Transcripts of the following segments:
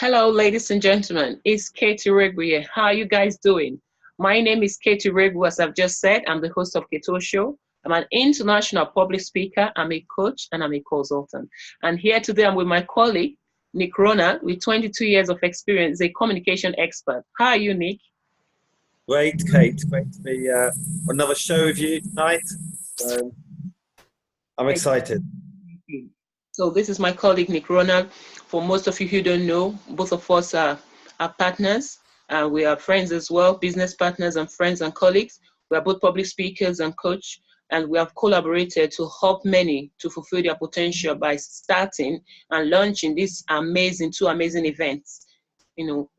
Hello, ladies and gentlemen. It's Katie Regu here. How are you guys doing? My name is Katie Regu, as I've just said. I'm the host of Keto Show. I'm an international public speaker. I'm a coach and I'm a consultant. And here today, I'm with my colleague, Nick Ronald, with 22 years of experience, a communication expert. How are you, Nick? Great, Kate. Great to be on another show with you tonight. I'm excited. So this is my colleague, Nick Ronald. For most of you who don't know, both of us are partners. We are friends as well, business partners and friends and colleagues. We are both public speakers and coach, and we have collaborated to help many to fulfill their potential by starting and launching these two amazing events.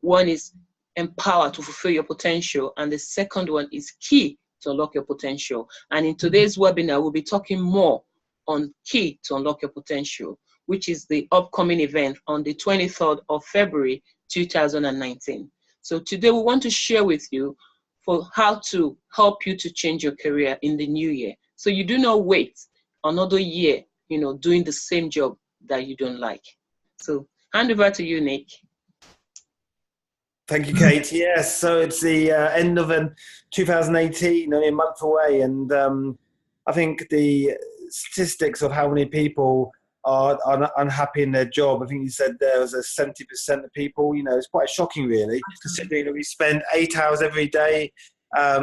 One is Empower to Fulfill Your Potential, and the second one is Key to Unlock Your Potential. And in today's webinar, we'll be talking more on Key to Unlock Your Potential, which is the upcoming event on the 23rd of February 2019. So today we want to share with you for how to help you to change your career in the new year. So you do not wait another year, doing the same job that you don't like. So hand over to you, Nick. Thank you, Kate. Yes, so it's the end of 2018, only a month away, and I think the statistics of how many people are unhappy in their job, I think you said there was a 70% of people, it's quite shocking really, considering that we spend 8 hours every day, a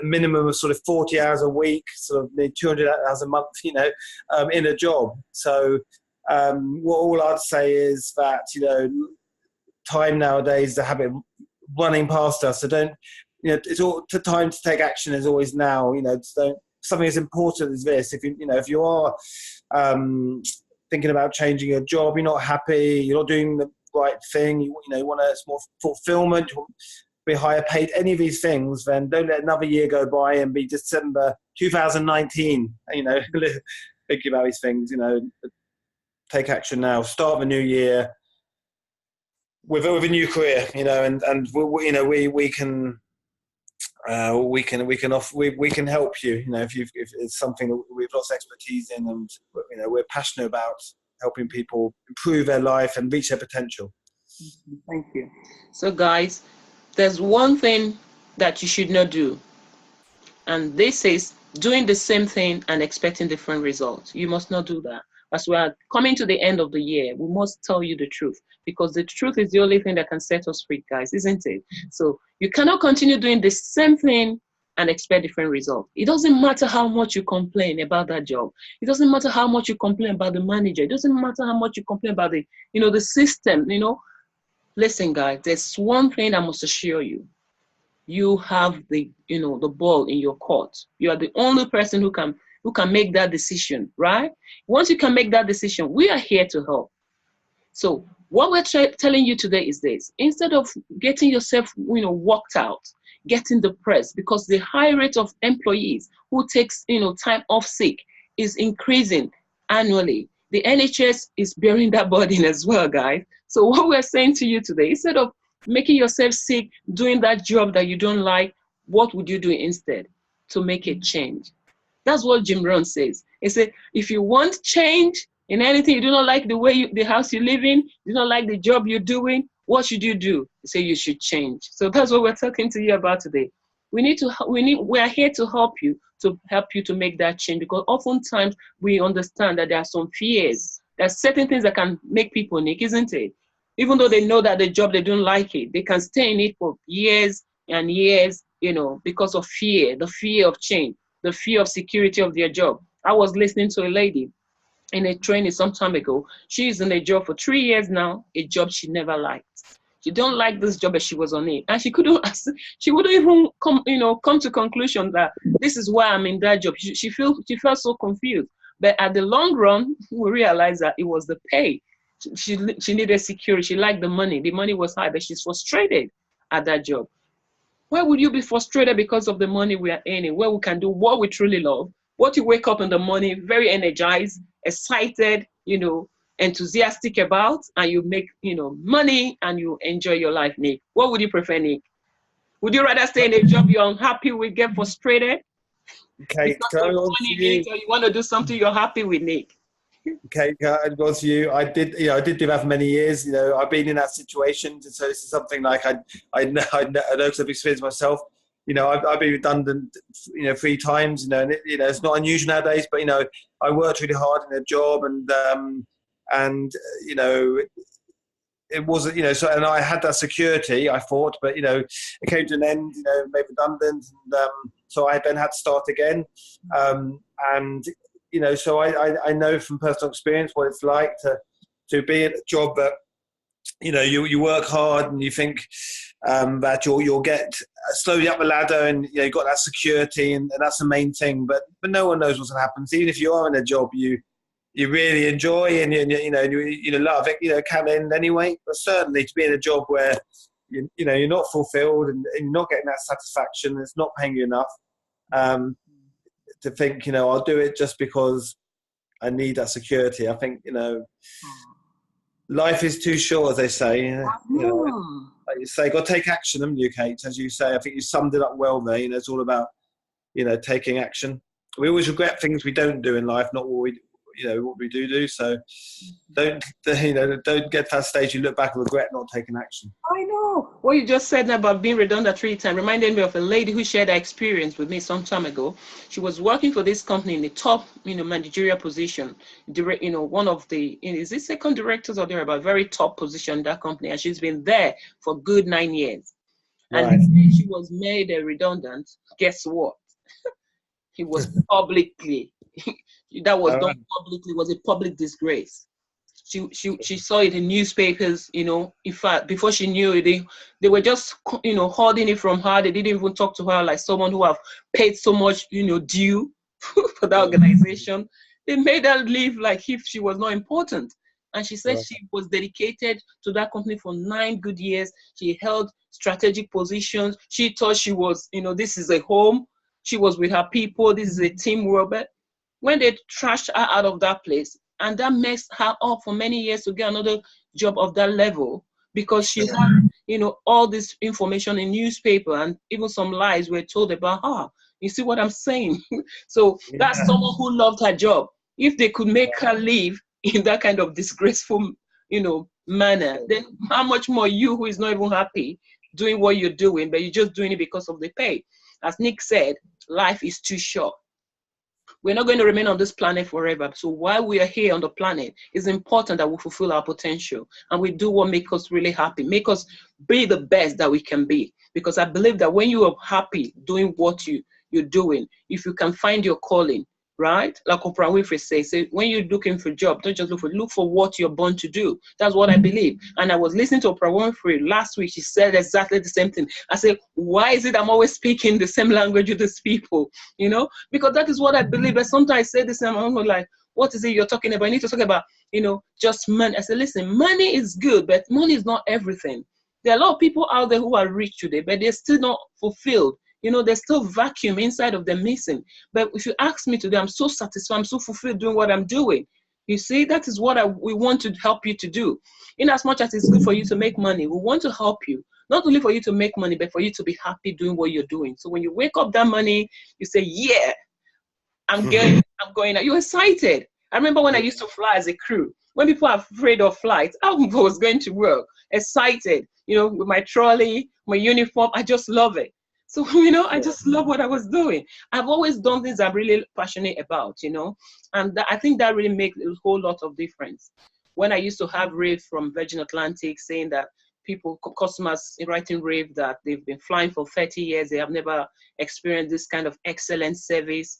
minimum of sort of 40 hours a week, sort of 200 hours a month, in a job. So what all I'd say is that, time nowadays, the habit running past us. So don't, it's all the time to take action is always now. Don't, something as important as this. If you are thinking about changing your job, you're not happy, you're not doing the right thing, you want more fulfillment, you want to be higher paid, any of these things, then don't let another year go by and be December 2019. Thinking about these things. Take action now. Start the new year with a new career, and we can help you, if it's something that we've lots of expertise in, and we're passionate about helping people improve their life and reach their potential. Thank you. So guys, there's one thing that you should not do, and this is doing the same thing and expecting different results. You must not do that. As we are coming to the end of the year, we must tell you the truth, because the truth is the only thing that can set us free, guys, isn't it? So you cannot continue doing the same thing and expect different results. It doesn't matter how much you complain about that job. It doesn't matter how much you complain about the manager. It doesn't matter how much you complain about the system, Listen, guys, there's one thing I must assure you. You have the ball in your court. You are the only person who can make that decision, right? Once you can make that decision, we are here to help. So what we're telling you today is this: instead of getting yourself, worked out, getting depressed because the high rate of employees who takes, time off sick is increasing annually. The NHS is bearing that burden as well, guys. So what we're saying to you today, instead of making yourself sick, doing that job that you don't like, what would you do instead to make a change? That's what Jim Rohn says. He said, if you want change in anything, you do not like the house you live in, you don't like the job you're doing, what should you do? He said, you should change. So that's what we're talking to you about today. We are here to help you to make that change, because oftentimes we understand that there are some fears. There's certain things that can make people nick, isn't it? Even though they know that the job, they don't like it, they can stay in it for years and years, because of fear, the fear of change, the fear of security of their job. I was listening to a lady in a training some time ago. She's in a job for 3 years now, a job she never liked. She don't like this job, but she was on it, and she wouldn't even come to conclusion that this is why I'm in that job. She felt so confused. But at the long run, we realized that it was the pay. She needed security. She liked the money. The money was high, but she's frustrated at that job. Why would you be frustrated because of the money we are earning, where we can do what we truly love? What you wake up in the morning very energized, excited, enthusiastic about, and you make, money and you enjoy your life, Nick. What would you prefer, Nick? Would you rather stay in a job you're unhappy with, get frustrated? Okay, Or you want to do something you're happy with, Nick? Okay, and was you? I did, I did do that for many years. I've been in that situation, so this is something like I know because I've experienced myself. I've been redundant, 3 times. And it's not unusual nowadays. But I worked really hard in a job, and it wasn't, so, and I had that security, I thought, but it came to an end, made redundant, and so I then had to start again, and so I know from personal experience what it's like to be at a job that you work hard and you think that you'll get slowly up the ladder, and you've got that security, and that's the main thing. But no one knows what's going to happen. So even if you are in a job you really enjoy and you love it, can end anyway. But certainly to be in a job where you're not fulfilled and you're not getting that satisfaction, it's not paying you enough. To think, I'll do it just because I need that security. I think, life is too short, as they say. Like you say, got to take action, haven't you, Kate? As you say, I think you summed it up well there. It's all about, taking action. We always regret things we don't do in life, not what we do. So don't get to that stage you look back and regret not taking action. I know. What you just said about being redundant 3 times reminded me of a lady who shared her experience with me some time ago. She was working for this company in the top, managerial position. One of the, is it second directors or they're about very top position in that company, and she's been there for good 9 years. And Right. she was made a redundant. Guess what? He was publicly. That was done publicly. It was a public disgrace. She saw it in newspapers, in fact, before she knew it, they were just, holding it from her. They didn't even talk to her like someone who have paid so much, due for that organization. They made her live like if she was not important. And she said she was dedicated to that company for 9 good years. She held strategic positions. She thought she was, this is a home. She was with her people. This is a team, Robert. When they trashed her out of that place, and that messed her up for many years to get another job of that level, because she had, all this information in newspaper, and even some lies were told about her. You see what I'm saying? So that's someone who loved her job. If they could make her live in that kind of disgraceful, manner, then how much more you, who is not even happy doing what you're doing, but you're just doing it because of the pay. As Nick said, life is too short. We're not going to remain on this planet forever. So while we are here on the planet, it's important that we fulfill our potential and we do what makes us really happy, make us be the best that we can be. Because I believe that when you are happy doing what you're doing, if you can find your calling, right? Like Oprah Winfrey says, when you're looking for a job, don't just look for what you're born to do. That's what I believe. And I was listening to Oprah Winfrey last week. She said exactly the same thing. I said, why is it I'm always speaking the same language with these people? Because that is what I believe. But sometimes I say this and I'm like, what is it you're talking about? I need to talk about, just money. I said, listen, money is good, but money is not everything. There are a lot of people out there who are rich today, but they're still not fulfilled. There's still vacuum inside of them missing. But if you ask me today, I'm so satisfied, I'm so fulfilled doing what I'm doing. You see, that is what we want to help you to do. In as much as it's good for you to make money, we want to help you, not only for you to make money, but for you to be happy doing what you're doing. So when you wake up that money, you say, yeah, I'm going out. You're excited. I remember when I used to fly as a crew. When people are afraid of flights, I was going to work, excited, with my trolley, my uniform. I just love it. So, I just love what I was doing. I've always done things I'm really passionate about, and I think that really makes a whole lot of difference. When I used to have rave from Virgin Atlantic saying that customers writing rave that they've been flying for 30 years, they have never experienced this kind of excellent service.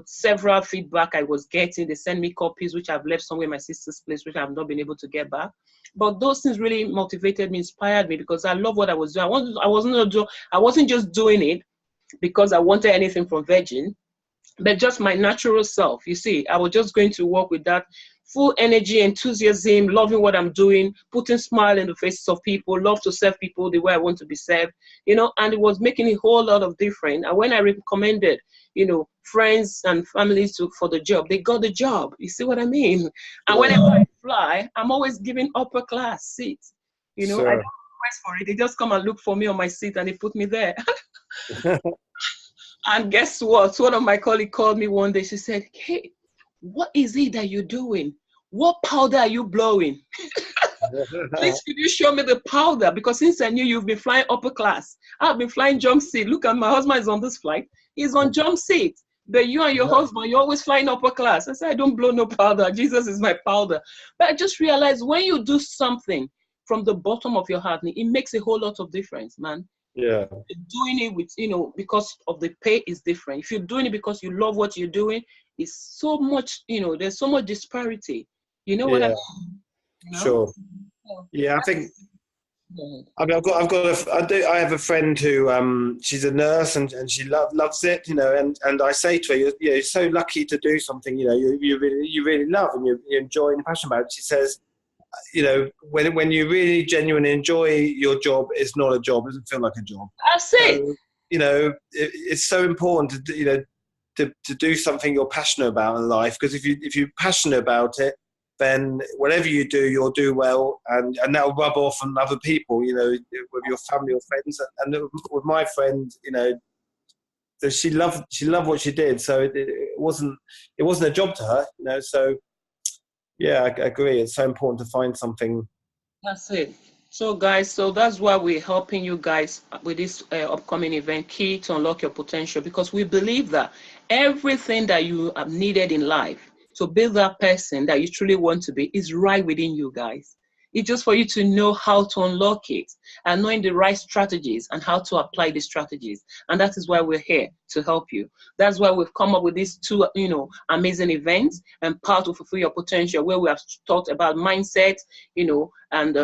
Several feedback I was getting, they send me copies, which I've left somewhere in my sister's place, which I've not been able to get back. But those things really motivated me, inspired me, because I love what I was doing. I wasn't just doing it because I wanted anything from Virgin, but just my natural self. You see, I was just going to work with that full energy, enthusiasm, loving what I'm doing, putting smile in the faces of people, love to serve people the way I want to be served, and it was making a whole lot of difference. And when I recommended, friends and families for the job, they got the job. You see what I mean? And whenever I fly, I'm always giving upper class seats. Sure. I don't request for it. They just come and look for me on my seat and they put me there. And guess what? One of my colleagues called me one day. She said, hey, what is it that you're doing? what powder are you blowing? Please, could you show me the powder? Because since I knew you've been flying upper class, I've been flying jump seat. Look at my husband is on this flight. He's on jump seat. But you and your husband, you're always flying upper class. I said, I don't blow no powder. Jesus is my powder. But I just realized when you do something from the bottom of your heart, it makes a whole lot of difference, man. Yeah. Doing it with, because of the pay is different. If you're doing it because you love what you're doing, it's so much, there's so much disparity. You know what I mean? Sure. Yeah, I think. I mean, I have a friend who she's a nurse and she loves it, and I say to her, you're so lucky to do something, you really love and you enjoy and you're passionate about it. She says, when you really genuinely enjoy your job, it's not a job. It doesn't feel like a job. That's it. So, it's so important to do something you're passionate about in life, because if you're passionate about it, then whatever you do, you'll do well, and that'll rub off on other people, with your family or friends. And with my friend, so she loved what she did, so it wasn't a job to her, So yeah, I agree. It's so important to find something. That's it. So guys, that's why we're helping you guys with this upcoming event, Key to Unlock Your Potential, because we believe that everything that you have needed in life to build that person that you truly want to be is right within you guys. It's just for you to know how to unlock it and knowing the right strategies and how to apply the strategies. And that is why we're here to help you. That's why we've come up with these two, amazing events, and Power to Fulfill Your Potential, where we have talked about mindset, and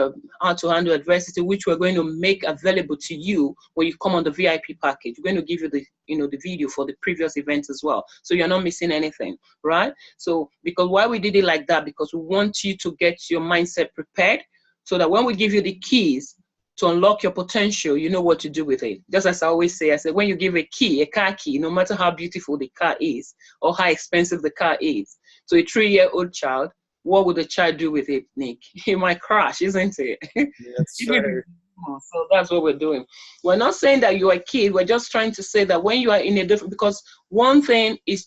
how to handle adversity, which we're going to make available to you when you come on the VIP package. We're going to give you the video for the previous events as well, so you're not missing anything, right? So because why we did it like that, because we want you to get your mindset prepared, so that when we give you the keys to unlock your potential, you know what to do with it. Just as I always say, I said, when you give a car key, no matter how beautiful the car is or how expensive the car is, to a 3-year-old child, what would the child do with it, Nick? He might crash, isn't it? That's true. So that's what we're doing. We're not saying that you're a kid. We're just trying to say that when you are in a different, because one thing is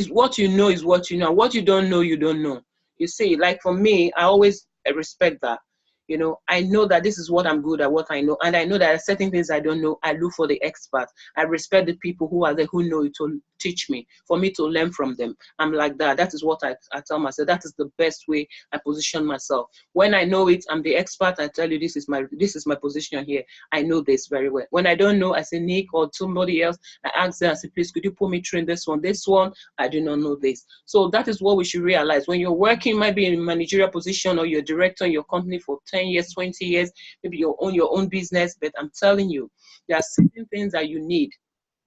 what you know is what you know. What you don't know, you don't know. You see, like for me, I always respect that. I know that this is what I'm good at, what I know. And I know that there are certain things I don't know. I look for the experts. I respect the people who are there, who know it, to teach me, for me to learn from them. I'm like that. That is what I tell myself. That is the best way I position myself. When I know it, I'm the expert. I tell you, this is my position here. I know this very well. When I don't know, I say, Nick or somebody else, I ask them, I say, please, could you put me through in this one? This one, I do not know this. So that is what we should realize. When you're working, might be in a managerial position, or you're a director in your company for 10 years, 20 years, maybe you own your own business, but I'm telling you, there are certain things that you need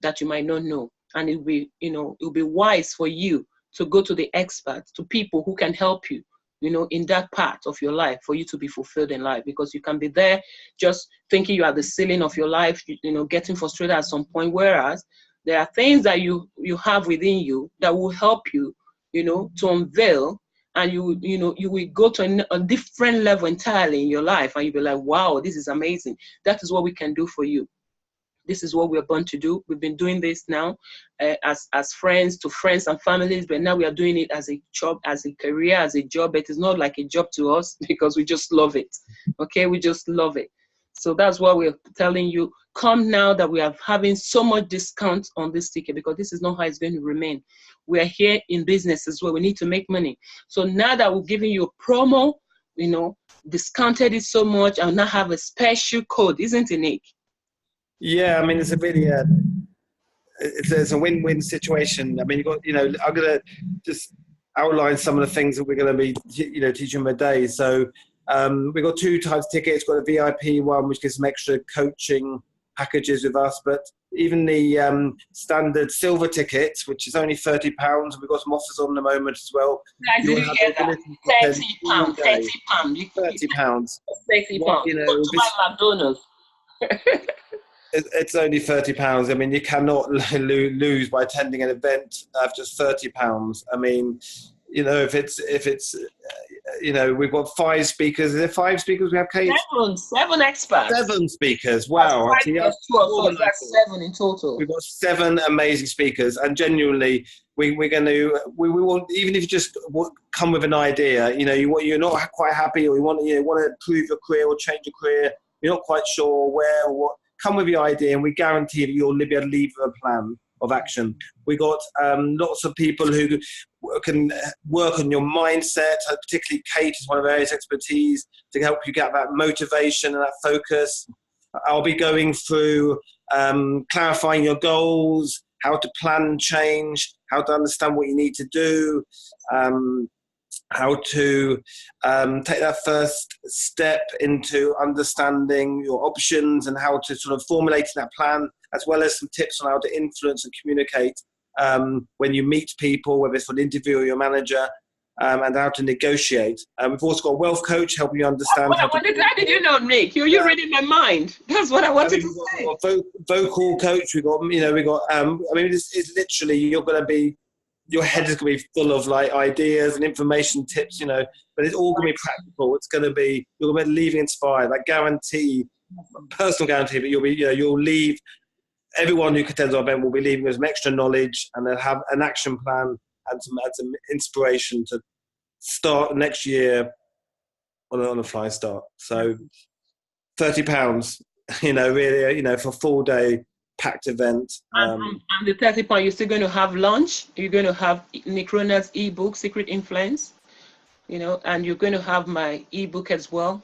that you might not know. And it'll be wise for you to go to the experts, to people who can help you, in that part of your life, for you to be fulfilled in life. Because you can be there just thinking you are the ceiling of your life, getting frustrated at some point, whereas there are things that you have within you that will help you, to unveil. And you will go to a different level entirely in your life, and you'll be like, wow, this is amazing. That is what we can do for you. This is what we're born to do. We've been doing this now as friends to friends and families, but now we are doing it as a job, as a career, as a job. But it's not like a job to us, because we just love it. Okay, we just love it. So that's why we're telling you, come now that we are having so much discount on this ticket, because this is not how it's going to remain. We are here in business as well. We need to make money. So now that we're giving you a promo, discounted it so much, I'll now have a special code, isn't it, Nick? Yeah, I mean, it's a really it's a win-win situation. I mean, I'm gonna just outline some of the things that we're going to be teaching them a day. So we've got 2 types of tickets. We've got a VIP one, which gives some extra coaching packages with us, but even the standard silver tickets, which is only £30, we've got some offers on the moment as well. I didn't hear that. £30. £30. £30. £30. Go to my McDonald's. It's only £30. I mean, you cannot lose by attending an event of just £30. I mean, if it's we've got 5 speakers. Is there 5 speakers we have, Kate? 7 experts. 7 speakers. Wow. That's 7 in total. We've got 7 amazing speakers, and genuinely, we're going to, we want, even if you just come with an idea, you know, you're not quite happy, or you want to improve your career or change your career, you're not quite sure where or what, come with your idea, and we guarantee that you'll be able to leave a plan of action. We got lots of people who can work on your mindset, particularly Kate is one of our areas of expertise to help you get that motivation and that focus. I'll be going through clarifying your goals, how to plan and change, how to understand what you need to do, how to take that first step into understanding your options and how to sort of formulate that plan, as well as some tips on how to influence and communicate when you meet people, whether it's for an interview or your manager, and how to negotiate. We've also got a wealth coach helping you understand. How did you know, Nick? You're reading my mind. That's what I wanted to say. We've got a vocal coach. I mean, it's literally, you're going to be, your head is going to be full of like ideas and information, tips, you know, but it's all going to be practical. It's going to be, you're going to be leaving inspired, like guarantee, personal guarantee, but you'll leave, everyone who attends our event will be leaving with some extra knowledge, and they'll have an action plan and some inspiration to start next year on a flying start. So £30, you know, really, you know, for a full day packed event. And the £30, you're still going to have lunch. You're going to have Nick Rona's ebook, Secret Influence, you know, and you're going to have my ebook as well,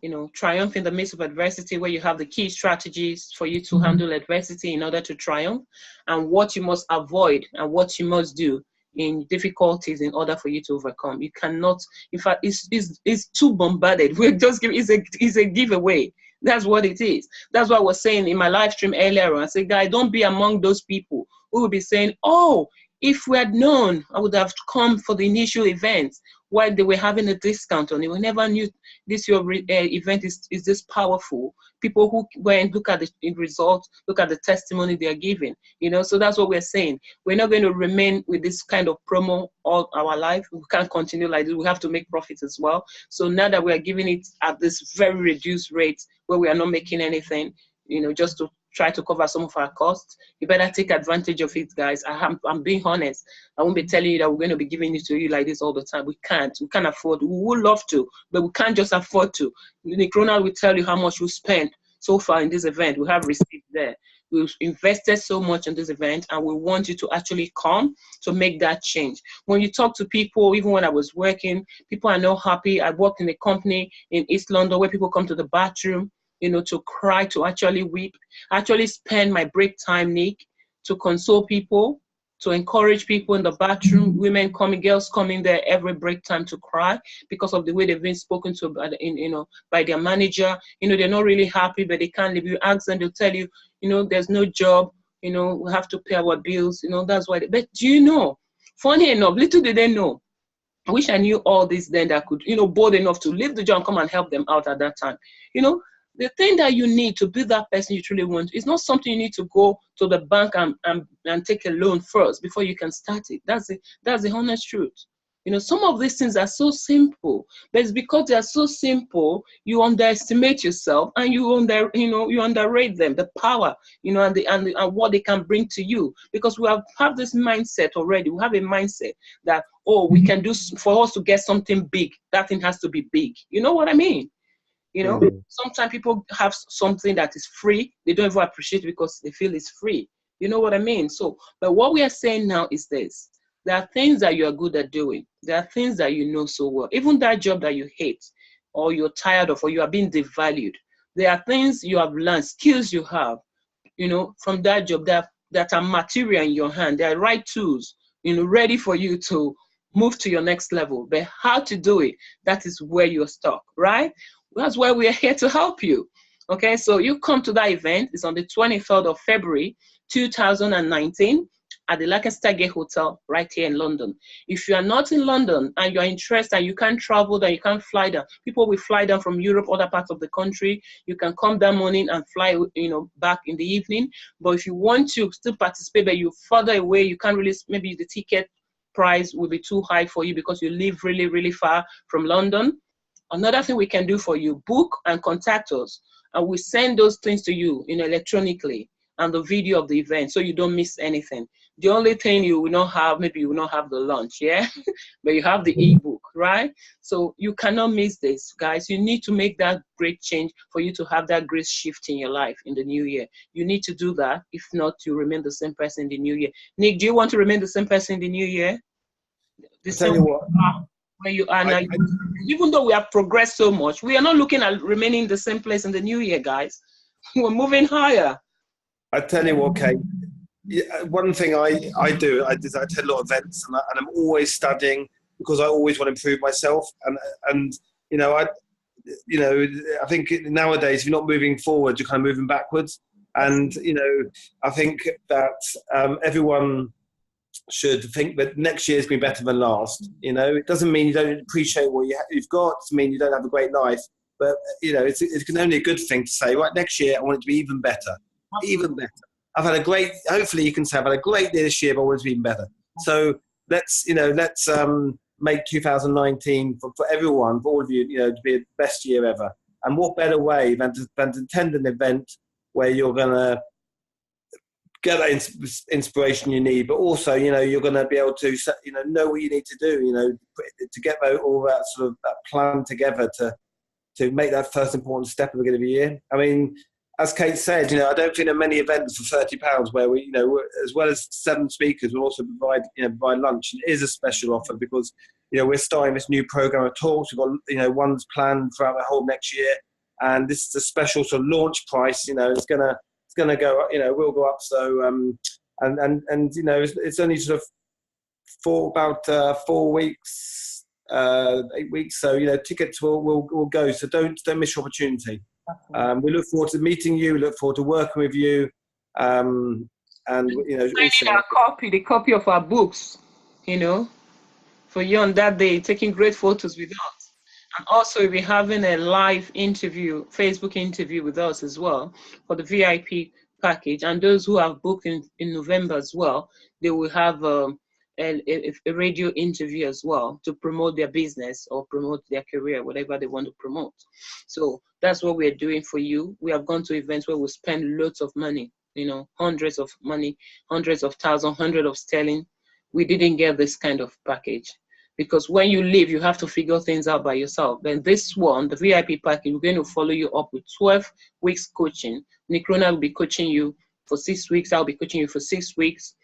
you know, Triumph in the Midst of Adversity, where you have the key strategies for you to handle adversity in order to triumph, and what you must avoid and what you must do in difficulties in order for you to overcome. You cannot, in fact, it's too bombarded. We're just giving, it's a giveaway. That's what it is. That's what I was saying in my live stream earlier on. I said, guys, don't be among those people who will be saying, oh, if we had known, I would have come for the initial event while they were having a discount on it. We never knew this event is this powerful. People who went, look at the results, look at the testimony they are giving, you know. So that's what we're saying. We're not going to remain with this kind of promo all our life. We can't continue like this. We have to make profits as well. So now that we are giving it at this very reduced rate where we are not making anything, you know, just to try to cover some of our costs, you better take advantage of it, guys. I'm being honest. I won't be telling you that we're going to be giving it to you like this all the time. We can't afford. We would love to, but we can't just afford to. Nick Ronald will tell you how much we spent so far in this event. We have received there. We've invested so much in this event, and we want you to actually come to make that change. When you talk to people, even when I was working, people are not happy. I worked in a company in East London where people come to the bathroom, you know, to cry, to actually weep. I actually spend my break time, Nick, to console people, to encourage people in the bathroom, women coming, girls coming there every break time to cry because of the way they've been spoken to by their manager. You know, they're not really happy, but they can't leave. You ask them, they'll tell you, you know, there's no job, you know, we have to pay our bills, you know, that's why. But do you know, funny enough, little did they know, I wish I knew all this then, that could, you know, bold enough to leave the job and come and help them out at that time. You know, the thing that you need to be that person you truly want is not something you need to go to the bank and take a loan first before you can start it. That's the honest truth. You know, some of these things are so simple, but it's because they are so simple, you underestimate yourself and you underrate them, the power, you know, and what they can bring to you. Because we have this mindset already. We have a mindset that, oh, we can do, for us to get something big, that thing has to be big. You know what I mean? You know, sometimes people have something that is free. They don't even appreciate it because they feel it's free. You know what I mean? So, but what we are saying now is this. There are things that you are good at doing. There are things that you know so well. Even that job that you hate or you're tired of or you are being devalued. There are things you have learned, skills you have, you know, from that job that are material in your hand. They are right tools, you know, ready for you to move to your next level. But how to do it, that is where you're stuck, right? That's why we are here to help you. Okay, so you come to that event. It's on the 23rd of February, 2019 at the Lancaster Gate Hotel right here in London. If you are not in London and you are interested and you can't travel, then you can't fly down. People will fly down from Europe, other parts of the country. You can come that morning and fly, you know, back in the evening. But if you want to still participate, but you're further away, you can't really, maybe the ticket price will be too high for you because you live really, really far from London. Another thing we can do for you, book and contact us, and we send those things to you, you know, electronically, and the video of the event, so you don't miss anything. The only thing you will not have, maybe you will not have the lunch, yeah, but you have the ebook, right? So you cannot miss this, guys. You need to make that great change for you to have that great shift in your life in the new year. You need to do that. If not, you remain the same person in the new year. Nick, do you want to remain the same person in the new year? The I tell same you what, where you are now. I Even though we have progressed so much, we are not looking at remaining the same place in the new year, guys. We're moving higher. I tell you what, Kate. Yeah, one thing I do, I attend a lot of events, and I'm always studying because I always want to improve myself. And you know, I think nowadays, if you're not moving forward, you're kind of moving backwards. And you know, I think that everyone should think that next year's been better than last. You know, it doesn't mean you don't appreciate what you've got. It doesn't mean you don't have a great life. But you know, it's only a good thing to say. Right, next year I want it to be even better, even better. I've had a great. Hopefully, you can say I've had a great year this year, but I want it to be even better. So let's make 2019 for everyone, for all of you, you know, to be the best year ever. And what better way than to attend an event where you're gonna get that inspiration you need, but also, you know, you're going to be able to, you know what you need to do, you know, to get all that sort of that plan together to make that first important step at the beginning of the year. I mean, as Kate said, you know, I don't think there are many events for £30 where we, you know, as well as 7 speakers, we'll also provide lunch. And it is a special offer because, you know, we're starting this new program of talks. We've got, you know, ones planned throughout the whole next year, and this is a special sort of launch price. You know, it's gonna go, you know, will go up. So and you know, it's only sort of for about 4 weeks, 8 weeks. So you know, tickets will go. So don't miss your opportunity. We look forward to meeting you. We look forward to working with you. And you know, also the copy of our books, you know, for you on that day, taking great photos with us. And also we'll be having a live interview, Facebook interview with us as well for the VIP package. And those who have booked in November as well, they will have a radio interview as well to promote their business or promote their career, whatever they want to promote. So that's what we're doing for you. We have gone to events where we spend loads of money, you know, hundreds of thousands, hundreds of sterling. We didn't get this kind of package. Because when you leave, you have to figure things out by yourself. Then this one, the VIP package, we're going to follow you up with 12 weeks coaching. Nick Ronald will be coaching you for 6 weeks. I'll be coaching you for 6 weeks.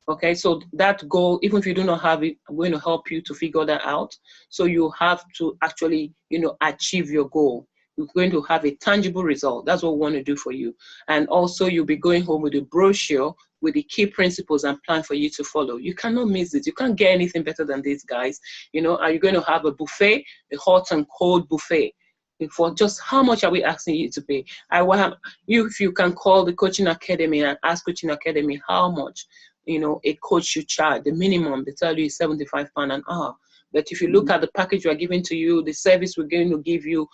Okay, so that goal, even if you do not have it, I'm going to help you to figure that out. So you have to actually, you know, achieve your goal. You're going to have a tangible result. That's what we want to do for you. And also you'll be going home with a brochure with the key principles and plan for you to follow. You cannot miss it. You can't get anything better than these guys. You know, are you going to have a buffet, a hot and cold buffet? For just how much are we asking you to pay? I want you, if you can call the Coaching Academy and ask Coaching Academy how much, you know, a coach should charge. The minimum, they tell you is £75 an hour. But if you look at the package we're giving to you, the service we're going to give you,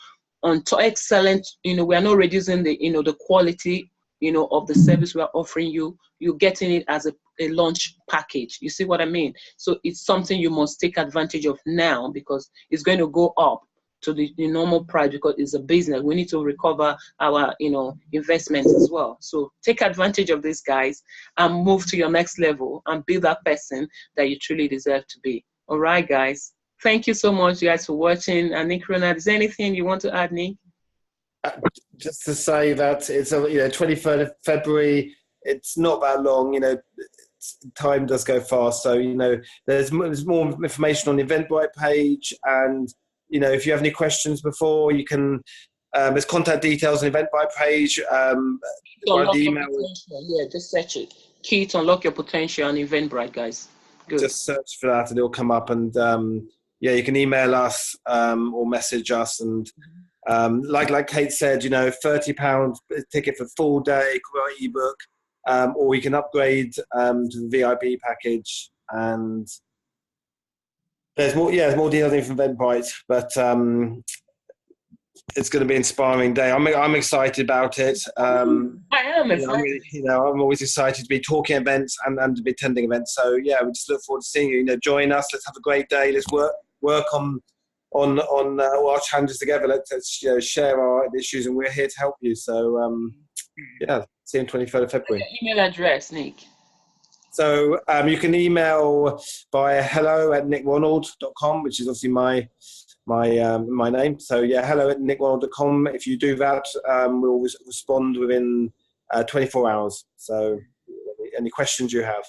on excellent, you know, we are not reducing the, you know, the quality, you know, of the service we are offering you. You're getting it as a launch package. You see what I mean? So it's something you must take advantage of now, because it's going to go up to the normal price, because it's a business. We need to recover our, you know, investments as well. So take advantage of these guys and move to your next level and be that person that you truly deserve to be. All right, guys. Thank you so much, guys, for watching. And Nick Ronald, is there anything you want to add, Nick? Just to say that it's, you know, 23rd of February. It's not that long, you know. Time does go fast, so you know there's more information on the Eventbrite page, and you know, if you have any questions before, you can. There's contact details on the Eventbrite page. The email. Yeah, just search it. Key to unlock your potential on Eventbrite, guys. Good. Just search for that, and it'll come up. And yeah, you can email us or message us. And like Kate said, you know, £30 ticket for full day, ebook, or you can upgrade to the VIP package. And there's more details from Eventbrite, but it's going to be an inspiring day. I'm excited about it. I am excited. You know, I'm always excited to be talking events and to be attending events. So yeah, we just look forward to seeing you. You know, join us. Let's have a great day. Let's work on our challenges together. Let's you know, share our issues, and we're here to help you. So yeah, see you on 23rd of February. Email address, Nick. So you can email via hello@nickronald.com, which is obviously my name. So yeah, hello@nickronald.com. If you do that, we'll respond within 24 hours. So any questions you have.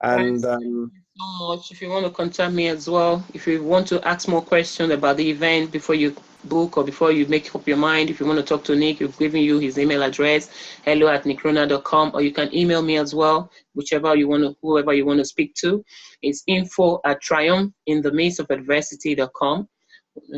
And Thank you so much. If you want to contact me as well, if you want to ask more questions about the event before you book or before you make up your mind, if you want to talk to Nick, we've given you his email address, hello@nickronald.com, or you can email me as well, whoever you want to speak to. It's info@triumphinthemidstofadversity.com.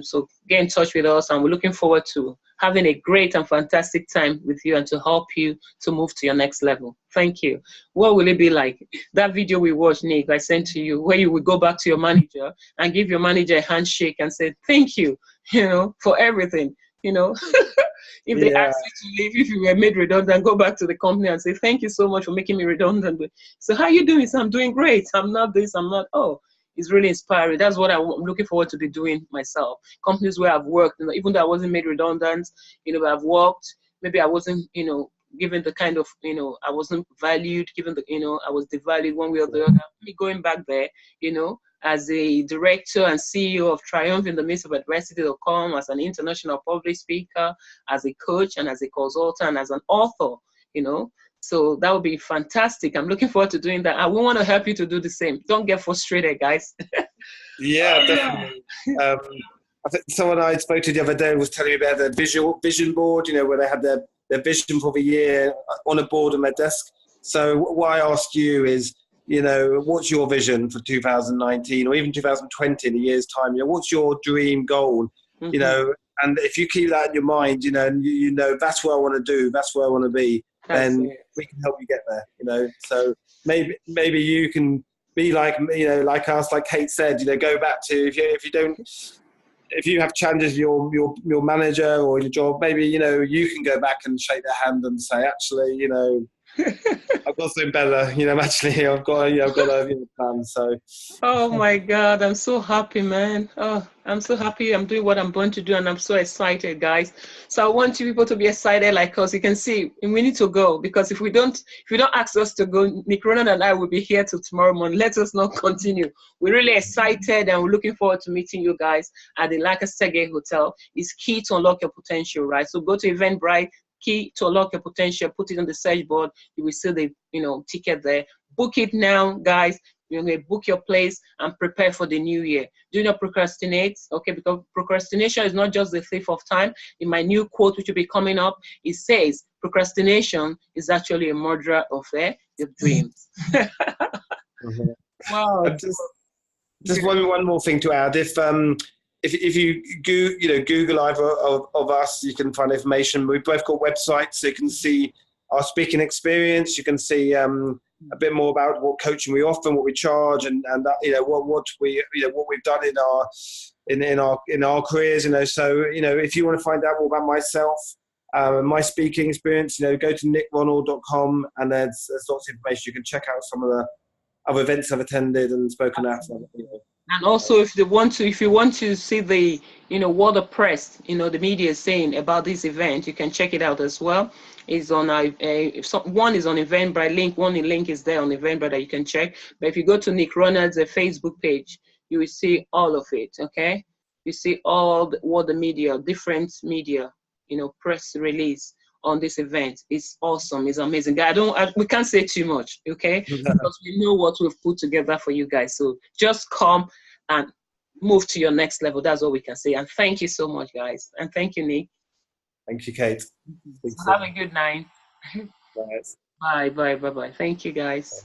So get in touch with us, and we're looking forward to having a great and fantastic time with you and to help you to move to your next level. Thank you. What will it be like? That video we watched, Nick, I sent to you, where you would go back to your manager and give your manager a handshake and say, thank you, for everything, If they ask you to leave, if you were made redundant, go back to the company and say, thank you so much for making me redundant. So how are you doing? So I'm doing great. I'm not this, I'm not, it's really inspiring. That's what I'm looking forward to be doing myself. Companies where I've worked, even though I wasn't made redundant, I've worked, maybe I wasn't, given the kind of, I wasn't valued, given the, I was devalued one way or the other. Me going back there, as a director and CEO of Triumph in the Midst of Adversity.com, as an international public speaker, as a coach and as a consultant, as an author, So that would be fantastic. I'm looking forward to doing that. And we want to help you to do the same. Don't get frustrated, guys. Yeah, definitely. I think someone I spoke to the other day was telling me about the vision board, where they had their vision for the year on a board on their desk. So what I ask you is, what's your vision for 2019 or even 2020 in a year's time? What's your dream goal? Mm-hmm. And if you keep that in your mind, and that's what I want to do, that's where I want to be, then we can help you get there. So maybe you can be like, like us, like Kate said, go back to if you have challenges with your manager or your job, maybe you can go back and shake their hand and say, actually, I've got something better. Actually, I've got a plan. So. Oh my God, I'm so happy, man. Oh, I'm so happy. I'm doing what I'm going to do, and I'm so excited, guys. So I want you people to be excited like us. You can see we need to go, because if you don't ask us to go, Nick Ronan and I will be here till tomorrow morning. Let us not continue. We're really excited, and we're looking forward to meeting you guys at the Lakasege Hotel. It's key to unlock your potential, right? So go to Eventbrite. Key to unlock your potential. Put it on the search board. You will see the ticket there. Book it now, guys. Book your place and prepare for the new year. Do not procrastinate, okay? Because procrastination is not just the thief of time. In my new quote, which will be coming up, it says procrastination is actually a murderer of your dreams. Mm-hmm. Wow. Just one more thing to add. If you Google either of us, you can find information. We've both got websites, so you can see our speaking experience. You can see a bit more about what coaching we offer, and what we charge, and what we've done in our careers. So if you want to find out more about myself, my speaking experience, go to nickronald.com, and there's lots of information. You can check out some of the other events I've attended and spoken at. And also, if you want to see the, what the press, the media is saying about this event, you can check it out as well. It's on one is on Eventbrite link. One link is there on Eventbrite that you can check. But if you go to Nick Ronald's Facebook page, you will see all of it. Okay, you see what the media, different media, press release on this event. It's awesome. It's amazing. We can't say too much, okay? Because we know what we've put together for you guys. So just come and move to your next level. That's all we can say. And thank you so much, guys. And thank you, Nick. Thank you, Kate. Have a good night. Bye. Bye. Thank you, guys.